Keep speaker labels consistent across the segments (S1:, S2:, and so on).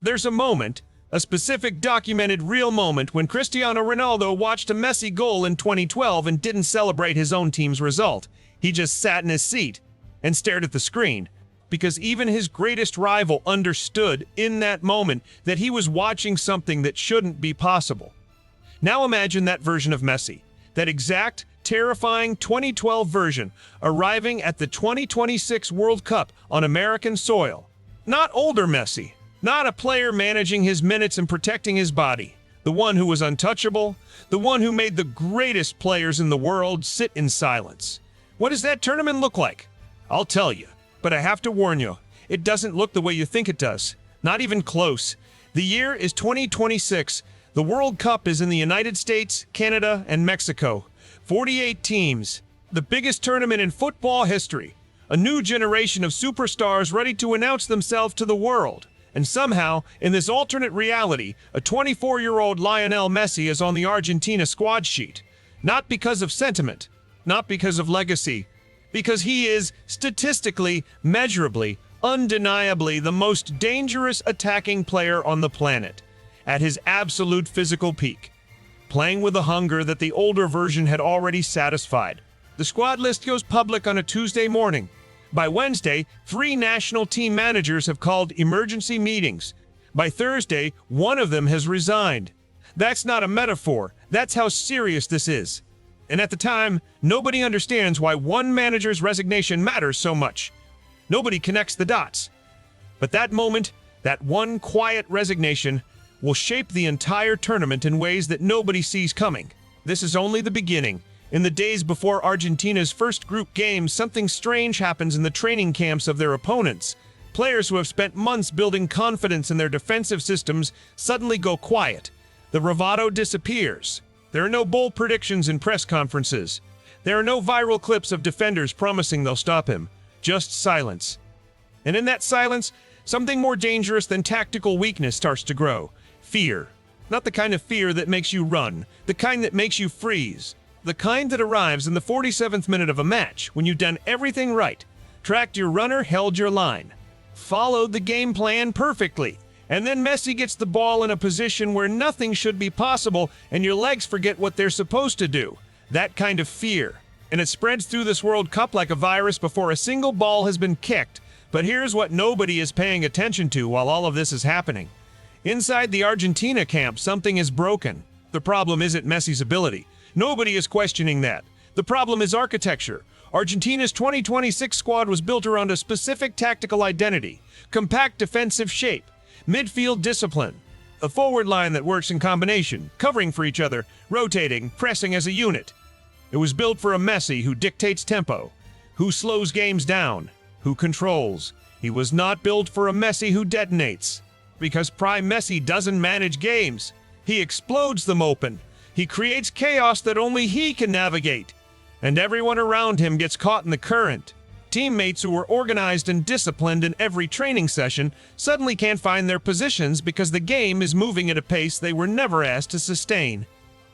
S1: There's a moment, a specific documented real moment when Cristiano Ronaldo watched a Messi goal in 2012 and didn't celebrate his own team's result. He just sat in his seat and stared at the screen, because even his greatest rival understood in that moment that he was watching something that shouldn't be possible. Now imagine that version of Messi, that exact, terrifying 2012 version, arriving at the 2026 World Cup on American soil. Not older Messi, not a player managing his minutes and protecting his body, the one who was untouchable, the one who made the greatest players in the world sit in silence. What does that tournament look like? I'll tell you, but I have to warn you, it doesn't look the way you think it does. Not even close. The year is 2026. The World Cup is in the United States, Canada, and Mexico. 48 teams. The biggest tournament in football history. A new generation of superstars ready to announce themselves to the world. And somehow, in this alternate reality, a 24-year-old Lionel Messi is on the Argentina squad sheet. Not because of sentiment, not because of legacy, because he is, statistically, measurably, undeniably the most dangerous attacking player on the planet, at his absolute physical peak, playing with a hunger that the older version had already satisfied. The squad list goes public on a Tuesday morning. By Wednesday, 3 national team managers have called emergency meetings. By Thursday, one of them has resigned. That's not a metaphor. That's how serious this is. And at the time, nobody understands why one manager's resignation matters so much. Nobody connects the dots. But that moment, that one quiet resignation, will shape the entire tournament in ways that nobody sees coming. This is only the beginning. In the days before Argentina's first group game, something strange happens in the training camps of their opponents. Players who have spent months building confidence in their defensive systems suddenly go quiet. The bravado disappears. There are no bold predictions in press conferences. There are no viral clips of defenders promising they'll stop him. Just silence. And in that silence, something more dangerous than tactical weakness starts to grow. Fear. Not the kind of fear that makes you run. The kind that makes you freeze. The kind that arrives in the 47th minute of a match when you've done everything right, tracked your runner, held your line, followed the game plan perfectly, and then Messi gets the ball in a position where nothing should be possible and your legs forget what they're supposed to do. That kind of fear. And it spreads through this World Cup like a virus before a single ball has been kicked. But here's what nobody is paying attention to while all of this is happening. Inside the Argentina camp, something is broken. The problem isn't Messi's ability. Nobody is questioning that. The problem is architecture. Argentina's 2026 squad was built around a specific tactical identity, compact defensive shape, midfield discipline, a forward line that works in combination, covering for each other, rotating, pressing as a unit. It was built for a Messi who dictates tempo, who slows games down, who controls. He was not built for a Messi who detonates, because prime Messi doesn't manage games. He explodes them open. He creates chaos that only he can navigate, and everyone around him gets caught in the current. Teammates who were organized and disciplined in every training session suddenly can't find their positions because the game is moving at a pace they were never asked to sustain.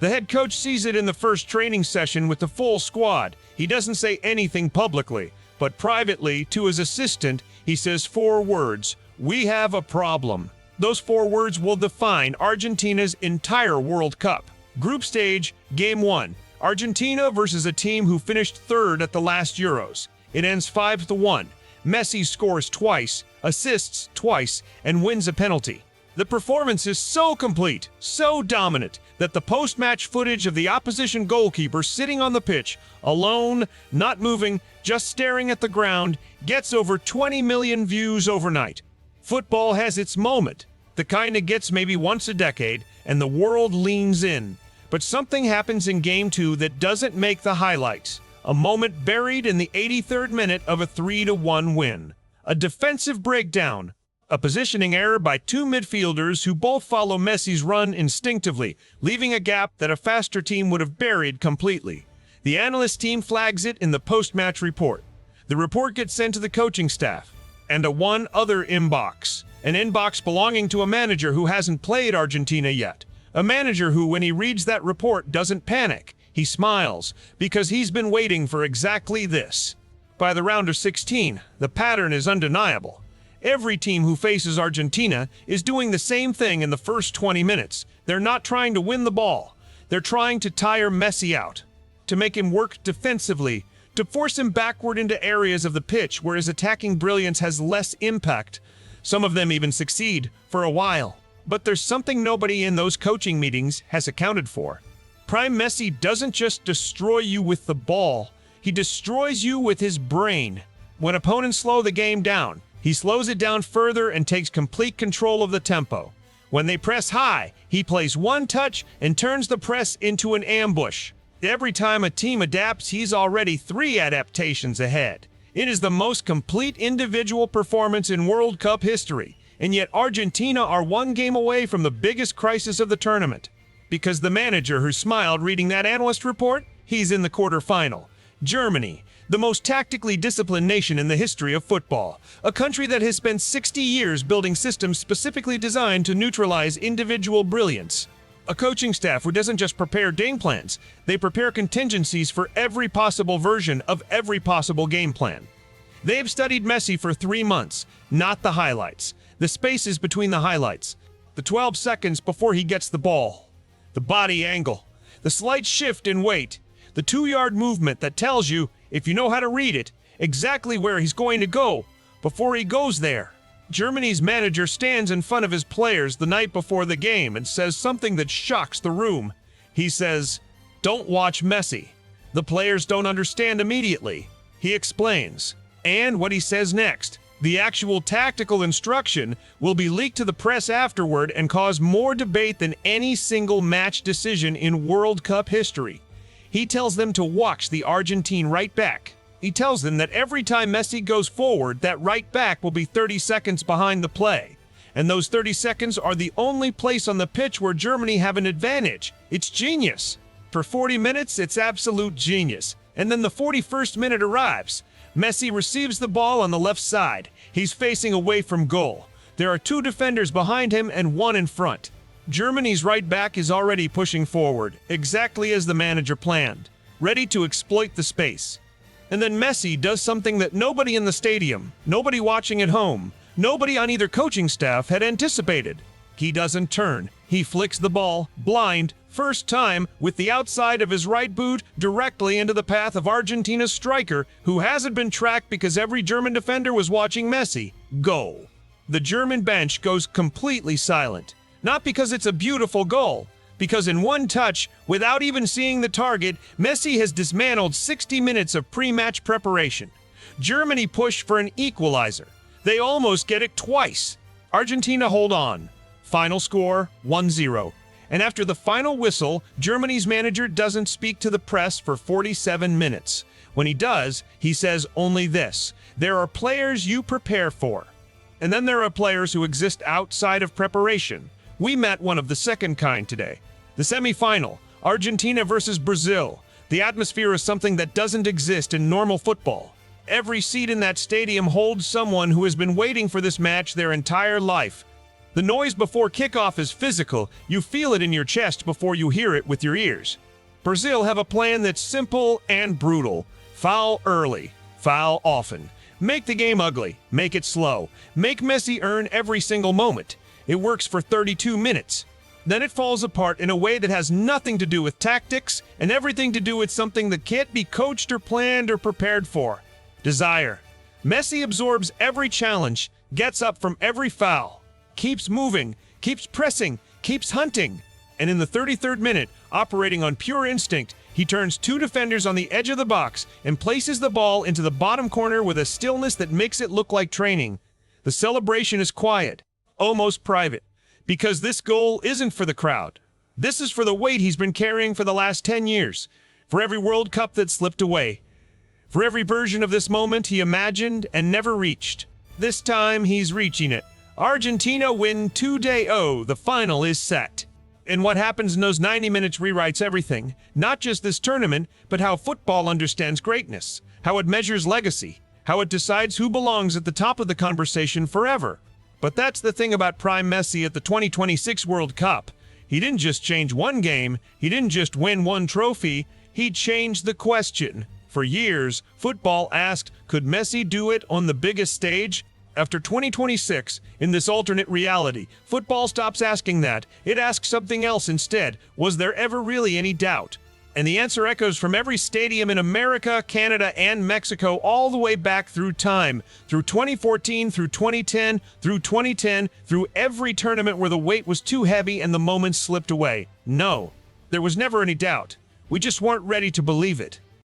S1: The head coach sees it in the first training session with the full squad. He doesn't say anything publicly, but privately to his assistant, he says 4 words: "We have a problem." Those 4 words will define Argentina's entire World Cup. Group stage, Game 1. Argentina versus a team who finished 3rd at the last Euros. It ends 5-1. Messi scores twice, assists twice, and wins a penalty. The performance is so complete, so dominant, that the post-match footage of the opposition goalkeeper sitting on the pitch, alone, not moving, just staring at the ground, gets over 20 million views overnight. Football has its moment, the kind that gets maybe once a decade, and the world leans in. But something happens in Game 2 that doesn't make the highlights. A moment buried in the 83rd minute of a 3-1 win. A defensive breakdown. A positioning error by 2 midfielders who both follow Messi's run instinctively, leaving a gap that a faster team would have buried completely. The analyst team flags it in the post-match report. The report gets sent to the coaching staff. And a one other inbox. An inbox belonging to a manager who hasn't played Argentina yet. A manager who, when he reads that report, doesn't panic. He smiles, because he's been waiting for exactly this. By the round of 16, the pattern is undeniable. Every team who faces Argentina is doing the same thing in the first 20 minutes. They're not trying to win the ball. They're trying to tire Messi out, to make him work defensively, to force him backward into areas of the pitch where his attacking brilliance has less impact. Some of them even succeed for a while. But there's something nobody in those coaching meetings has accounted for. Prime Messi doesn't just destroy you with the ball, he destroys you with his brain. When opponents slow the game down, he slows it down further and takes complete control of the tempo. When they press high, he plays one touch and turns the press into an ambush. Every time a team adapts, he's already 3 adaptations ahead. It is the most complete individual performance in World Cup history, and yet Argentina are 1 game away from the biggest crisis of the tournament. Because the manager who smiled reading that analyst report, he's in the quarterfinal. Germany, the most tactically disciplined nation in the history of football, a country that has spent 60 years building systems specifically designed to neutralize individual brilliance. A coaching staff who doesn't just prepare game plans, they prepare contingencies for every possible version of every possible game plan. They've studied Messi for 3 months, not the highlights, the spaces between the highlights, the 12 seconds before he gets the ball, the body angle, the slight shift in weight, the 2-yard movement that tells you, if you know how to read it, exactly where he's going to go before he goes there. Germany's manager stands in front of his players the night before the game and says something that shocks the room. He says, "Don't watch Messi." The players don't understand immediately. He explains. And what he says next, the actual tactical instruction, will be leaked to the press afterward and cause more debate than any single match decision in World Cup history. He tells them to watch the Argentine right back. He tells them that every time Messi goes forward, that right back will be 30 seconds behind the play. And those 30 seconds are the only place on the pitch where Germany have an advantage. It's genius. For 40 minutes, it's absolute genius. And then the 41st minute arrives. Messi receives the ball on the left side. He's facing away from goal. There are 2 defenders behind him and 1 in front. Germany's right back is already pushing forward, exactly as the manager planned, ready to exploit the space. And then Messi does something that nobody in the stadium, nobody watching at home, nobody on either coaching staff had anticipated. He doesn't turn. He flicks the ball, blind, first time, with the outside of his right boot directly into the path of Argentina's striker, who hasn't been tracked because every German defender was watching Messi. Goal. The German bench goes completely silent. Not because it's a beautiful goal, because in one touch, without even seeing the target, Messi has dismantled 60 minutes of pre-match preparation. Germany pushed for an equalizer. They almost get it twice. Argentina hold on. Final score, 1-0. And after the final whistle, Germany's manager doesn't speak to the press for 47 minutes. When he does, he says only this: there are players you prepare for. And then there are players who exist outside of preparation. We met one of the second kind today. The semi-final, Argentina versus Brazil. The atmosphere is something that doesn't exist in normal football. Every seat in that stadium holds someone who has been waiting for this match their entire life. The noise before kickoff is physical. You feel it in your chest before you hear it with your ears. Brazil have a plan that's simple and brutal. Foul early, foul often. Make the game ugly, make it slow. Make Messi earn every single moment. It works for 32 minutes. Then it falls apart in a way that has nothing to do with tactics and everything to do with something that can't be coached or planned or prepared for. Desire. Messi absorbs every challenge, gets up from every foul, keeps moving, keeps pressing, keeps hunting. And in the 33rd minute, operating on pure instinct, he turns 2 defenders on the edge of the box and places the ball into the bottom corner with a stillness that makes it look like training. The celebration is quiet, almost private, because this goal isn't for the crowd. This is for the weight he's been carrying for the last 10 years, for every World Cup that slipped away, for every version of this moment he imagined and never reached. This time he's reaching it. Argentina win 2-0. The final is set. And what happens in those 90 minutes rewrites everything, not just this tournament, but how football understands greatness, how it measures legacy, how it decides who belongs at the top of the conversation forever. But that's the thing about Prime Messi at the 2026 World Cup. He didn't just change one game, he didn't just win one trophy, he changed the question. For years, football asked, could Messi do it on the biggest stage? After 2026, in this alternate reality, football stops asking that. It asks something else instead. Was there ever really any doubt? And the answer echoes from every stadium in America, Canada, and Mexico all the way back through time. Through 2014, through 2010, through 2010, through every tournament where the weight was too heavy and the moments slipped away. No, there was never any doubt. We just weren't ready to believe it.